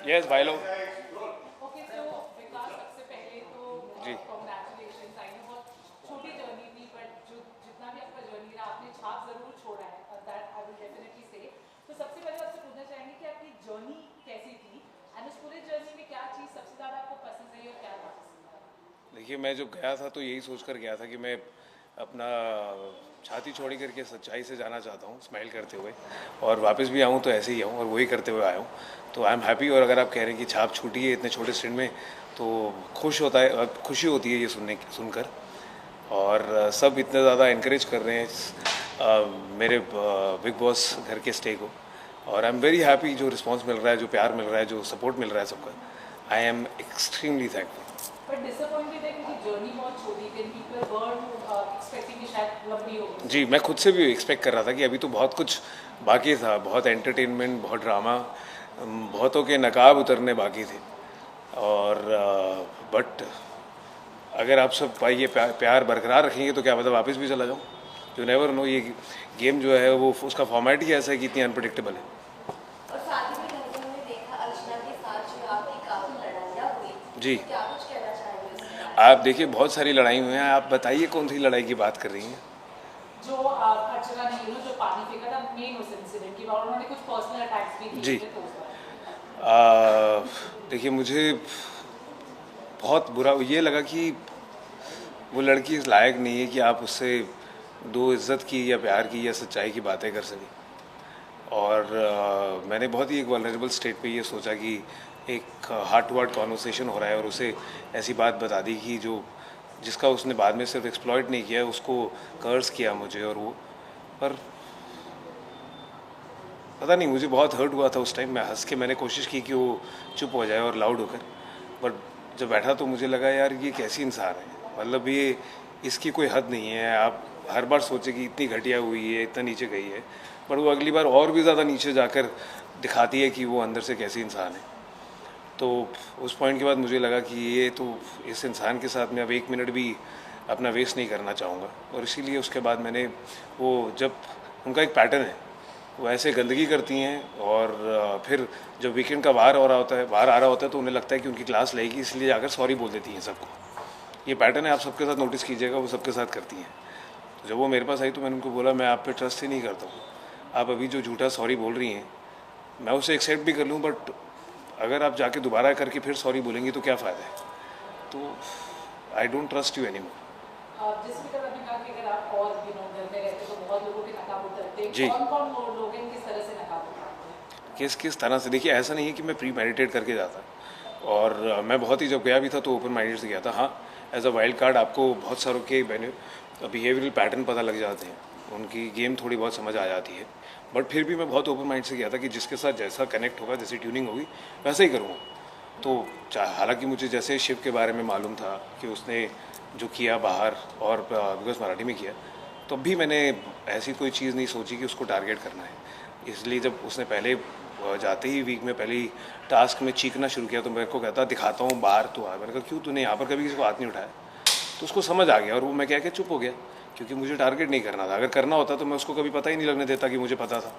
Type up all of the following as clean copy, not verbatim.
Yes भाई लोग। Okay तो विकास सबसे पहले तो जी। कॉन्ग्रेचुलेशन। आई नो बहुत छोटी जर्नी थी बट जो जितना भी आपका जर्नी रहा आपने छाप जरूर छोड़ा है, दैट आई विल डेफिनेटली से। तो सबसे पहले आपसे पूछना चाहेंगे कि आपकी जर्नी कैसी थी एंड उस पूरे जर्नी में क्या चीज़ सबसे ज़्यादा आपको पसंद आई और क्या नापसंद आई। देखिए, मैं जब गया था तो यही सोच कर गया था कि मैं अपना छाती छोड़ी करके सच्चाई से जाना चाहता हूँ, स्माइल करते हुए, और वापस भी आऊँ तो ऐसे ही आऊँ और वही करते हुए आया हूँ। तो आई एम हैप्पी। और अगर आप कह रहे हैं कि छाप छूटी है इतने छोटे स्टेंट में, तो खुश होता है, खुशी होती है ये सुनकर। और सब इतना ज़्यादा इनक्रेज कर रहे हैं मेरे बिग बॉस घर के स्टे को। और आई एम वेरी हैप्पी, जो रिस्पांस मिल रहा है, जो प्यार मिल रहा है, जो सपोर्ट मिल रहा है सबका। I am extremely thankful. But disappointed है क्योंकि जर्नी बहुत छोटी थी, पीपल वर एक्सपेक्टिंग कि शायद लंबी होगी। जी, मैं खुद से भी एक्सपेक्ट कर रहा था कि अभी तो बहुत कुछ बाकी था, बहुत एंटरटेनमेंट, बहुत ड्रामा, बहुतों के नकाब उतरने बाकी थे। और बट अगर आप सब ये प्यार बरकरार रखेंगे तो क्या पता वापस भी चला जाऊँ। You never know. ये गेम जो है वो उसका फॉर्मेट ही ऐसा है कि इतनी अनप्रडिक्टेबल है। और साथ ही में घर पे हमने देखा अर्चना के साथ जो आपकी काफी लड़ाइयाँ हुई, जी। तो क्या कुछ कहना चाहेंगे उसके बारे आप देखिए, बहुत सारी लड़ाई हुई हैं। आप बताइए कौन सी लड़ाई की बात कर रही हैं? जो अर्चना ने जो पानी फेंका था मेन उस इंसिडेंट की, और उन्होंने कुछ पर्सनल अटैक्स भी किए जी। थे तो उस बारे देखिए, मुझे बहुत बुरा ये लगा कि वो लड़की इस लायक नहीं है कि आप उससे दो इज़्ज़त की या प्यार की या सच्चाई की बातें कर सकें। और मैंने बहुत ही एक वल्नरेबल स्टेट पे ये सोचा कि एक हार्ट टू हार्ट कॉन्वर्सेशन हो रहा है और उसे ऐसी बात बता दी कि जो जिसका उसने बाद में सिर्फ एक्सप्लॉइट नहीं किया, उसको कर्स किया मुझे। और वो पर पता नहीं, मुझे बहुत हर्ट हुआ था उस टाइम। मैं हंस के मैंने कोशिश की कि वो चुप हो जाए और लाउड होकर। बट जब बैठा तो मुझे लगा, यार ये कैसी इंसान है, मतलब ये इसकी कोई हद नहीं है। आप हर बार सोचे कि इतनी घटिया हुई है, इतना नीचे गई है, पर वो अगली बार और भी ज़्यादा नीचे जाकर दिखाती है कि वो अंदर से कैसी इंसान है। तो उस पॉइंट के बाद मुझे लगा कि ये तो इस इंसान के साथ मैं अब एक मिनट भी अपना वेस्ट नहीं करना चाहूँगा। और इसीलिए उसके बाद मैंने वो जब उनका एक पैटर्न है, वो ऐसे गंदगी करती हैं और फिर जब वीकेंड का बाहर आ रहा होता है तो उन्हें लगता है कि उनकी क्लास लेगी, इसलिए जाकर सॉरी बोल देती हैं सबको। ये पैटर्न है, आप सबके साथ नोटिस कीजिएगा, वो सबके साथ करती हैं। तो जब वो मेरे पास आई तो मैंने उनको बोला, मैं आप पे ट्रस्ट ही नहीं करता हूँ। आप अभी जो झूठा सॉरी बोल रही हैं, मैं उसे एक्सेप्ट भी कर लूँ, बट अगर आप जाके दोबारा करके फिर सॉरी बोलेंगी तो क्या फ़ायदा है। तो I don't trust you any more. जिस भी तरह आपने कहा कि अगर आप और घर में रहते तो बहुत लोगों के नकाब उतरते, जी। कौन कौन लोग हैं, किस तरह से नकाब उतारते हैं। किस किस तरह से? देखिए, ऐसा नहीं है कि मैं प्री मेडिटेट करके जाता। और मैं बहुत ही, जब गया भी था तो ओपन माइंडेड से गया था। हाँ, एज अ वाइल्ड कार्ड आपको बहुत सारों के बिहेवियरल पैटर्न पता लग जाते हैं, उनकी गेम थोड़ी बहुत समझ आ जाती है। बट फिर भी मैं बहुत ओपन माइंड से गया था कि जिसके साथ जैसा कनेक्ट होगा, जैसी ट्यूनिंग होगी, वैसा ही करूँगा। तो हालांकि मुझे जैसे शिव के बारे में मालूम था कि उसने जो किया बाहर और बिकॉज मराठी में किया, तब भी मैंने ऐसी कोई चीज़ नहीं सोची कि उसको टारगेट करना है। इसलिए जब उसने पहले जाते ही वीक में पहले ही टास्क में चीखना शुरू किया तो मेरे को कहता, दिखाता हूँ बाहर तो आ। मैंने कहा, क्यों, तूने यहाँ पर कभी किसी को हाथ नहीं उठाया? तो उसको समझ आ गया और वो मैं कह के चुप हो गया, क्योंकि मुझे टारगेट नहीं करना था। अगर करना होता तो मैं उसको कभी पता ही नहीं लगने देता कि मुझे पता था,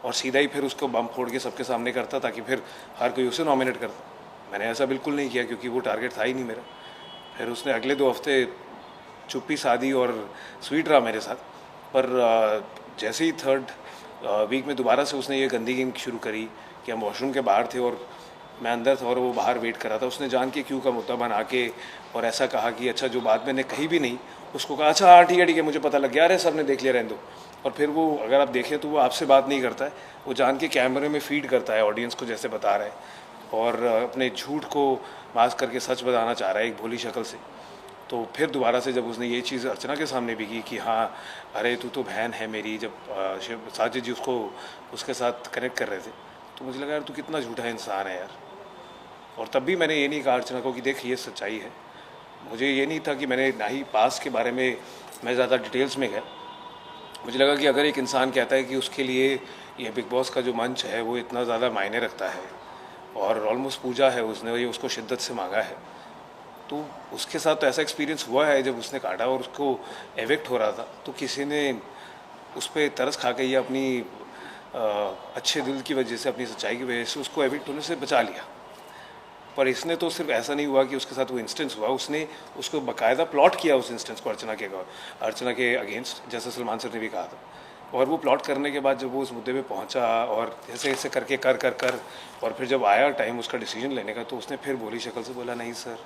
और सीधा ही फिर उसको बम फोड़ के सबके सामने करता ताकि फिर हर कोई उसे नॉमिनेट करता। मैंने ऐसा बिल्कुल नहीं किया क्योंकि वो टारगेट था ही नहीं मेरा। फिर उसने अगले 2 हफ्ते चुप्पी साधी और स्वीट रहा मेरे साथ। पर जैसे ही थर्ड वीक में दोबारा से उसने ये गंदी गेम शुरू करी कि हम वॉशरूम के बाहर थे और मैं अंदर था और वो बाहर वेट कर रहा था, उसने जान के क्यों का मुद्दा बना के और ऐसा कहा कि अच्छा, जो बात मैंने कही भी नहीं उसको कहा, अच्छा हाँ ठीक है मुझे पता लग गया, अरे सब ने देख लिया, रहने दो। और फिर वो, अगर आप देखें तो वो आपसे बात नहीं करता है, वो जान के कैमरे में फीड करता है ऑडियंस को जैसे बता रहा है, और अपने झूठ को मास्क करके सच बताना चाह रहा है एक भोली शक्ल से। तो फिर दोबारा से जब उसने ये चीज़ अर्चना के सामने भी की कि हाँ अरे तू तो बहन है मेरी, जब शिव साजिद जी उसको उसके साथ कनेक्ट कर रहे थे, तो मुझे लगा यार तू कितना झूठा इंसान है यार। और तब भी मैंने ये नहीं कहा अर्चना को कि देख ये सच्चाई है। मुझे ये नहीं था कि मैंने ना ही पास के बारे में मैं ज़्यादा डिटेल्स में गया। मुझे लगा कि अगर एक इंसान कहता है कि उसके लिए ये बिग बॉस का जो मंच है वो इतना ज़्यादा मायने रखता है और ऑलमोस्ट पूजा है, उसने ये उसको शिद्दत से मांगा है, तो उसके साथ तो ऐसा एक्सपीरियंस हुआ है जब उसने काटा और उसको एविक्ट हो रहा था, तो किसी ने उस पर तरस खा के ये अपनी अच्छे दिल की वजह से, अपनी सच्चाई की वजह से उसको एविक्ट होने से बचा लिया। पर इसने तो सिर्फ ऐसा नहीं हुआ कि उसके साथ वो इंस्टेंस हुआ, उसने उसको बाकायदा प्लॉट किया उस इंस्टेंस को अर्चना के अगेंस्ट, जैसे सलमान सर ने भी कहा था। और वो प्लॉट करने के बाद जब वो उस मुद्दे पे पहुंचा और ऐसे ऐसे करके कर और फिर जब आया टाइम उसका डिसीजन लेने का, तो उसने फिर बोली शक्ल से बोला, नहीं सर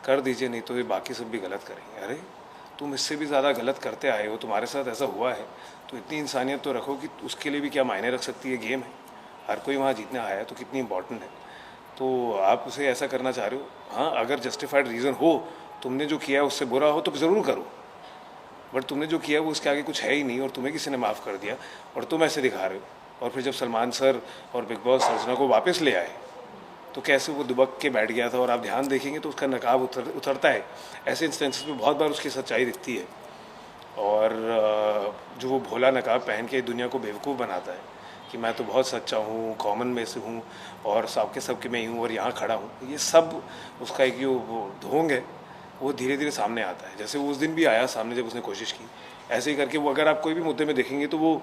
कर दीजिए, नहीं तो ये बाकी सब भी गलत करेंगे। अरे तुम इससे भी ज़्यादा गलत करते आए हो, तुम्हारे साथ ऐसा हुआ है, तो इतनी इंसानियत तो रखो कि उसके लिए भी क्या मायने रख सकती है, गेम है, हर कोई वहाँ जीतने आया है, तो कितनी इंपॉर्टेंट है। तो आप उसे ऐसा करना चाह रहे हो, हाँ अगर जस्टिफाइड रीज़न हो, तुमने जो किया उससे बुरा हो तो ज़रूर करो, बट तुमने जो किया वो उसके आगे कुछ है ही नहीं, और तुम्हें किसी ने माफ़ कर दिया और तुम ऐसे दिखा रहे हो। और फिर जब सलमान सर और बिग बॉस अर्चना को वापस ले आए, तो कैसे वो दुबक के बैठ गया था, और आप ध्यान देखेंगे तो उसका नकाब उतरता है। ऐसे इंस्टेंसेस में बहुत बार उसकी सच्चाई दिखती है, और जो वो भोला नकाब पहन के दुनिया को बेवकूफ़ बनाता है कि मैं तो बहुत सच्चा हूँ, कॉमन में से हूँ और सबके मैं ही हूँ और यहाँ खड़ा हूँ, ये सब उसका एक जो वो ढोंग है वो धीरे धीरे सामने आता है। जैसे वो उस दिन भी आया सामने जब उसने कोशिश की, ऐसे ही करके वो, अगर आप कोई भी मुद्दे में देखेंगे तो वो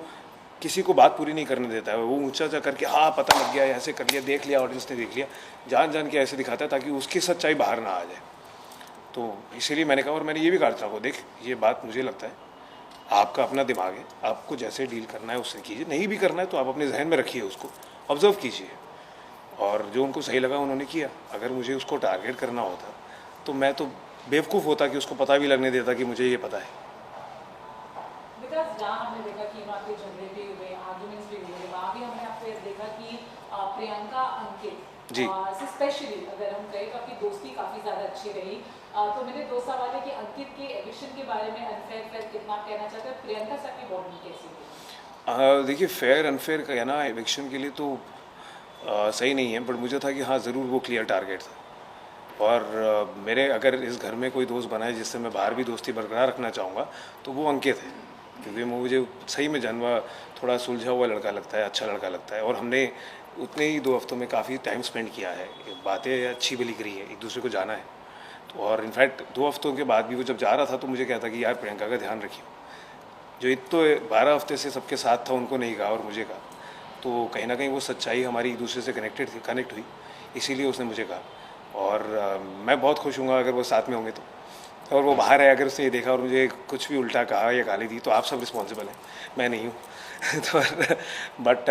किसी को बात पूरी नहीं करने देता है, वो ऊंचा चा करके हाँ पता लग गया, ऐसे कर लिया, देख लिया, ऑडियंस ने देख लिया, जान के ऐसे दिखाता है ताकि उसकी सच्चाई बाहर ना आ जाए। तो इसीलिए मैंने कहा, और मैंने ये भी कहा था को, देख ये बात मुझे लगता है आपका अपना दिमाग है, आपको जैसे डील करना है उससे कीजिए, नहीं भी करना है तो आप अपने जहन में रखिए, उसको ऑब्जर्व कीजिए, और जो उनको सही लगा उन्होंने किया। अगर मुझे उसको टारगेट करना होता तो मैं तो बेवकूफ़ होता कि उसको पता भी लगने देता कि मुझे ये पता है। बिकॉज जहाँ हमने देखा कि वहाँ पे झगड़े भी हुए, आर्गुमेंट्स भी हुए, वहाँ भी हमने आपको देखा कि प्रियंका अंकित जी स्पेशली अगर हम कहें तो आपकी दोस्ती काफ़ी ज़्यादा अच्छी रही। तो मेरे दो सवाल है कि अंकित के एविक्शन के बारे में अनफेयर कितना आप कहना चाहते हैं, प्रियंका से आपकी बॉन्डिंग कैसी थी? देखिए फेयर अनफेयर का कहना एविक्शन के लिए तो सही नहीं है, बट मुझे था कि हाँ ज़रूर वो क्लियर टारगेट था। और मेरे अगर इस घर में कोई दोस्त बना है जिससे मैं बाहर भी दोस्ती बरकरार रखना चाहूँगा तो वो अंकित है, क्योंकि मुझे सही में जानवा थोड़ा सुलझा हुआ लड़का लगता है, अच्छा लड़का लगता है, और हमने उतने ही 2 हफ्तों में काफ़ी टाइम स्पेंड किया है, बातें अच्छी भली करी है, एक दूसरे को जाना है। तो और इनफैक्ट 2 हफ्तों के बाद भी वो जब जा रहा था तो मुझे कहता कि यार प्रियंका का ध्यान रखिए, जो इत तो 12 हफ्ते से सबके साथ था उनको नहीं कहा और मुझे कहा, तो कहीं ना कहीं वो सच्चाई हमारी एक दूसरे से कनेक्ट हुई, इसीलिए उसने मुझे कहा। और मैं बहुत खुश हूँगा अगर वो साथ में होंगे तो। और वो बाहर है, अगर उसने ये देखा और मुझे कुछ भी उल्टा कहा या गाली दी तो आप सब रिस्पॉन्सिबल हैं, मैं नहीं हूँ तो but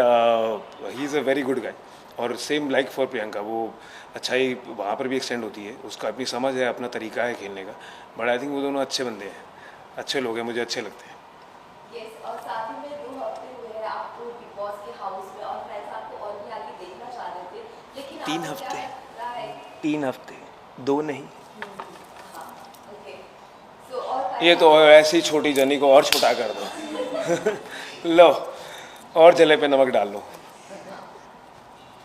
he is a very good guy, और सेम लाइक फॉर प्रियंका, वो अच्छाई वहाँ पर भी एक्सटेंड होती है, उसका अपनी समझ है, अपना तरीका है खेलने का, बट आई थिंक वो दोनों अच्छे बंदे हैं, अच्छे लोग हैं, मुझे अच्छे लगते हैं। यस, और साथ ही में 2 हफ्ते हुए हैं आपको बिग बॉस के हाउस में, और फ्रेंड्स आपको और भी आगे देखना चाह रहे थे, लेकिन 3 आपको क्या हफ्ते लगता है? 3 हफ्ते 2 नहीं, हाँ, ओके। सो और ये तो ऐसी छोटी जर्नी को और छोटा कर दो लो और जले पे नमक डाल लो।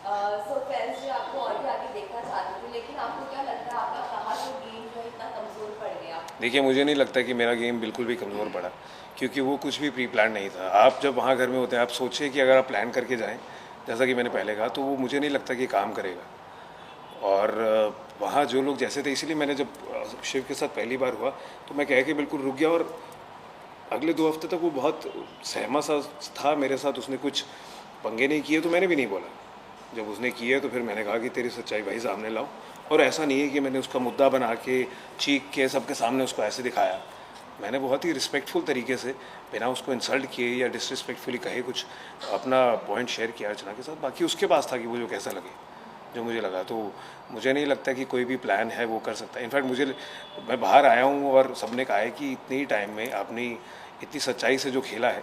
सो फ्रेंड्स जो आपको और भी आगे देखना चाहते थे, लेकिन आपको क्या लगता है आपका कहाँ जो गेम जो है इतना कमजोर पड़ गया? देखिए मुझे नहीं लगता कि मेरा गेम बिल्कुल भी कमज़ोर पड़ा, क्योंकि वो कुछ भी प्री प्लान नहीं था। आप जब वहाँ घर में होते हैं, आप सोचिए कि अगर आप प्लान करके जाएं, जैसा कि मैंने पहले कहा, तो वो मुझे नहीं लगता कि काम करेगा। और वहाँ जो लोग जैसे थे, इसीलिए मैंने जब शिव के साथ पहली बार हुआ तो मैं कह के बिल्कुल रुक गया, और अगले 2 हफ्ते तक वो बहुत सहमा सा था मेरे साथ, उसने कुछ पंगे नहीं किए तो मैंने भी नहीं बोला। जब उसने किए तो फिर मैंने कहा कि तेरी सच्चाई भाई सामने लाओ, और ऐसा नहीं है कि मैंने उसका मुद्दा बना के चीख के सबके सामने उसको ऐसे दिखाया। मैंने बहुत ही रिस्पेक्टफुल तरीके से, बिना उसको इंसल्ट किए या डिसरिस्पेक्टफुली कहे, कुछ अपना पॉइंट शेयर किया अर्चना के साथ। बाकी उसके पास था कि वो जो कैसा लगे, जो मुझे लगा। तो मुझे नहीं लगता कि कोई भी प्लान है वो कर सकता है। इनफैक्ट मैं बाहर आया हूँ और सबने कहा है कि इतने ही टाइम में आपने इतनी सच्चाई से जो खेला है,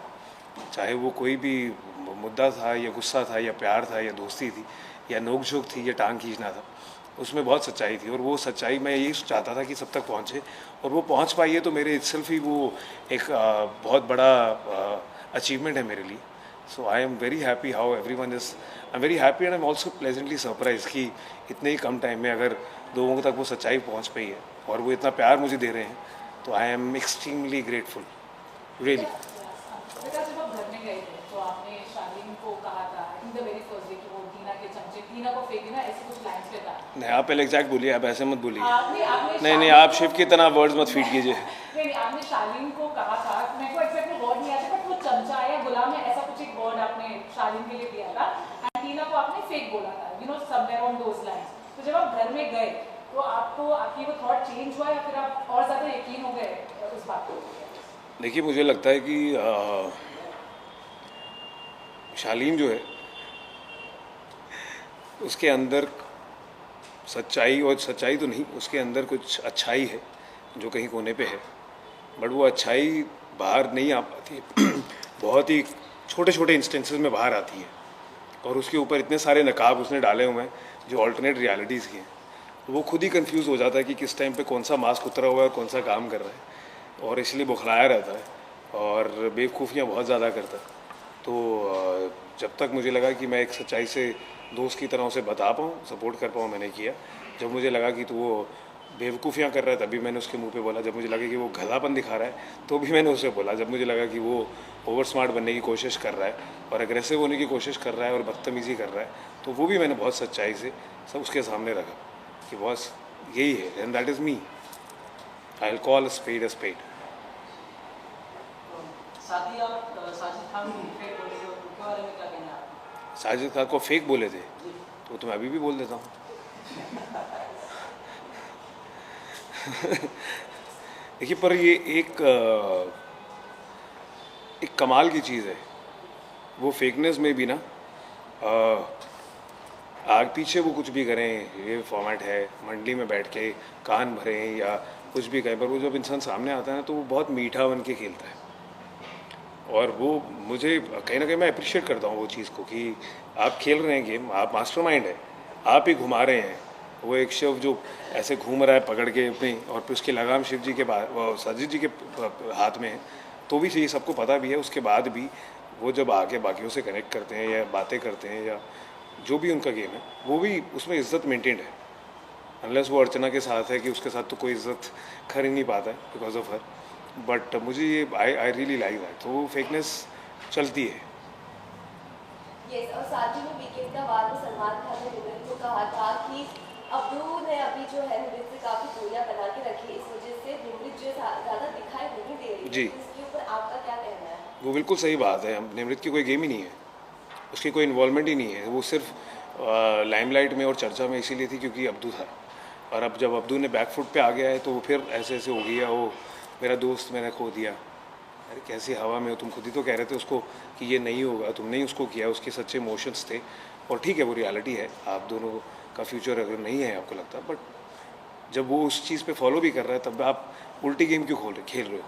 चाहे वो कोई भी मुद्दा था या गुस्सा था या प्यार था या दोस्ती थी या नोक-झोंक थी या टांग खींचना था, उसमें बहुत सच्चाई थी। और वो सच्चाई मैं यही चाहता था कि सब तक पहुँचे, और वो पहुँच पाई है, तो मेरे इटसेल्फ ही वो एक बहुत बड़ा अचीवमेंट है मेरे लिए। So I am very happy how everyone is, I am very happy and I am also pleasantly surprise कि इतने ही कम टाइम में अगर लोगों तक वो सच्चाई पहुँच पाई है और वो इतना प्यार मुझे दे रहे हैं, तो I am extremely grateful, really. बेटा जब आप घर में गए थे तो आपने शालीन को कहा था, I think the very first day, कि वो टीना के चमचे टीना को फेंक देना, ऐसे कुछ लाइन्स पे था। नहीं, आप पहले एग्जैक्ट बोलिए, आप ऐसे मत बोलिए। आपने नहीं, आप शिव की तरह वर्ड्स मत फीड कीजिए। नहीं, आपने शालीन को कहा था, मेरे को एग्जैक्टली वर्ड नहीं आता, बट वो चमचा या गुलाम है, ऐसा कुछ एक वर्ड आपने शालीन आपने फेक बोला था, you know, somewhere on those lines. तो जब आप घर में गए तो आपको आपकी वो थॉट चेंज हुआ या फिर आप और ज़्यादा यकीन हो गए उस बात को? देखिए, मुझे लगता है कि शालीन जो है उसके अंदर सच्चाई, और सच्चाई तो नहीं, उसके अंदर कुछ अच्छाई है जो कहीं कोने पे है, बट वो अच्छाई बाहर नहीं आ पाती है। बहुत ही छोटे छोटे इंस्टेंसेस में बाहर आती है, और उसके ऊपर इतने सारे नकाब उसने डाले हुए हैं जो ऑल्टरनेट रियलिटीज़ के हैं, तो वो खुद ही कंफ्यूज हो जाता है कि किस टाइम पे कौन सा मास्क उतरा हुआ है और कौन सा काम कर रहा है, और इसलिए बुखलाया रहता है और बेवकूफ़ियाँ बहुत ज़्यादा करता है। तो जब तक मुझे लगा कि मैं एक सच्चाई से दोस्त की तरह उसे बता पाऊँ, सपोर्ट कर पाऊँ, मैंने किया। जब मुझे लगा कि तो वो बेवकूफ़ियाँ कर रहा है तभी मैंने उसके मुंह पे बोला। जब मुझे लगा कि वो गधापन दिखा रहा है तो भी मैंने उसे बोला। जब मुझे लगा कि वो ओवर स्मार्ट बनने की कोशिश कर रहा है और एग्रेसिव होने की कोशिश कर रहा है और बदतमीज़ी कर रहा है, तो वो भी मैंने बहुत सच्चाई से सब उसके सामने रखा कि बॉस यही है, and that is me. I will call a spade a spade. साथ ही आप साजिद खान को फेक बोले थे, उनके बारे में क्या कहना है आपका? साजिद खान को फेक बोले थे तो मैं अभी भी बोल देता हूँ। देखिए, पर ये एक कमाल की चीज़ है, वो फेकनेस में भी ना आग पीछे वो कुछ भी करें, ये फॉर्मेट है, मंडली में बैठ के कान भरें या कुछ भी करें, पर वो जब इंसान सामने आता है ना तो वो बहुत मीठा बन के खेलता है। और वो मुझे कहीं ना कहीं मैं अप्रिशिएट करता हूँ वो चीज़ को कि आप खेल रहे हैं गेम, आप मास्टरमाइंड है, आप ही घुमा रहे हैं। वो एक शिव जो ऐसे घूम रहा है पकड़ के अपनी, और फिर उसकी लगाम शिव जी के साजिद जी के हाथ में है, तो भी चाहिए, सबको पता भी है। उसके बाद भी वो जब आके बाकियों से कनेक्ट करते हैं या बातें करते हैं या जो भी उनका गेम है, वो भी उसमें इज्जत मेंटेन्ड है। अनलेस वो अर्चना के साथ है कि उसके साथ तो कोई इज्जत कर ही नहीं पाता है बिकॉज ऑफ हर। बट मुझे ये आई रियली लाइक दैट, तो वो फेकनेस चलती है। यस, और साथ ही में वीकेंड का बाद में सलमान खान ने निमृत को कहा था कि अब्दू ने अभी जो है निमृत से काफ़ी दूरियां बना के रखी, इस वजह से निमृत जो ज़्यादा दिखाई नहीं दे रही। जी, इसके ऊपर आपका क्या कहना है? वो बिल्कुल सही बात है। निमृत की कोई गेम ही नहीं है, उसकी कोई इन्वॉल्वमेंट ही नहीं है। वो सिर्फ लाइमलाइट में और चर्चा में इसीलिए थी क्योंकि अब्दू था, और अब जब अब्दू ने बैक फुट पे आ गया है तो वो फिर ऐसे ऐसे हो गया, वो मेरा दोस्त मैंने खो दिया। अरे कैसी हवा में हो, तुम खुद ही तो कह रहे थे उसको कि ये नहीं होगा, तुमने ही उसको किया, उसके सच्चे इमोशंस थे। और ठीक है, वो रियलिटी है, आप दोनों का फ्यूचर अगर नहीं है आपको लगता, बट जब वो उस चीज़ पे फॉलो भी कर रहा है तब आप उल्टी गेम क्यों खेल रहे हो,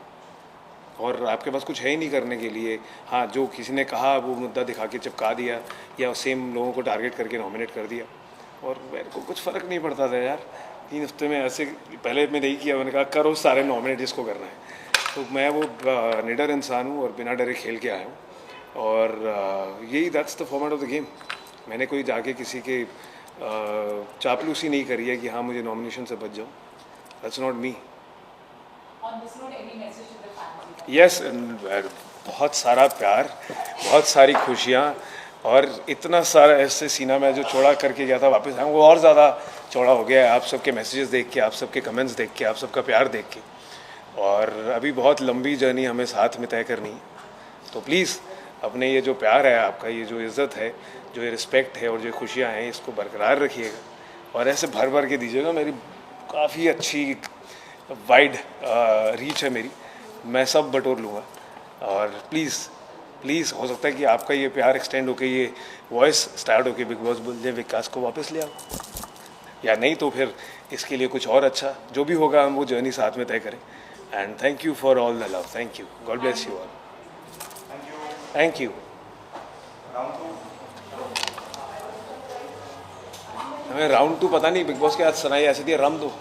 और आपके पास कुछ है ही नहीं करने के लिए। हाँ, जो किसी ने कहा वो मुद्दा दिखा के चिपका दिया या सेम लोगों को टारगेट करके नॉमिनेट कर दिया, और मेरे को कुछ फ़र्क नहीं पड़ता था यार। 3 हफ्ते में ऐसे पहले मैंने नहीं किया, मैंने कहा करो सारे नॉमिनेट जिसको करना है। तो मैं वो निडर इंसान हूँ और बिना डरे खेल के आया हूँ, और यही that's the format of the game. मैंने कोई जाके किसी के चापलूसी नहीं करी है कि हाँ मुझे नॉमिनेशन से बच जाऊँ। That's not me. On this note, any message to the family? Yes, बहुत सारा प्यार, बहुत सारी खुशियाँ, और इतना सारा ऐसे सीना में जो चौड़ा करके गया था वापस आया, वो और ज़्यादा चौड़ा हो गया है आप सबके मैसेजेस देख के, आप सबके कमेंट्स देख के, आप सबका प्यार देख के। और अभी बहुत लंबी जर्नी हमें साथ में तय करनी है, तो प्लीज़ अपने ये जो प्यार है आपका, ये जो इज़्ज़त है, जो ये रिस्पेक्ट है और जो खुशियाँ हैं, इसको बरकरार रखिएगा और ऐसे भर भर के दीजिएगा। मेरी काफ़ी अच्छी वाइड रीच है मेरी, मैं सब बटोर लूँगा। और प्लीज़ हो सकता है कि आपका ये प्यार एक्सटेंड होकर ये वॉइस स्टार्ट होकर बिग बॉस बोल विकास को वापस ले आओ, या नहीं तो फिर इसके लिए कुछ और अच्छा जो भी होगा हम वो जर्नी साथ में तय करें। And thank you for all the love, thank you, God bless you all, thank you. हमें राउंड 2 पता नहीं, बिग बॉस के आज सुनाई ऐसी थी, रम दो।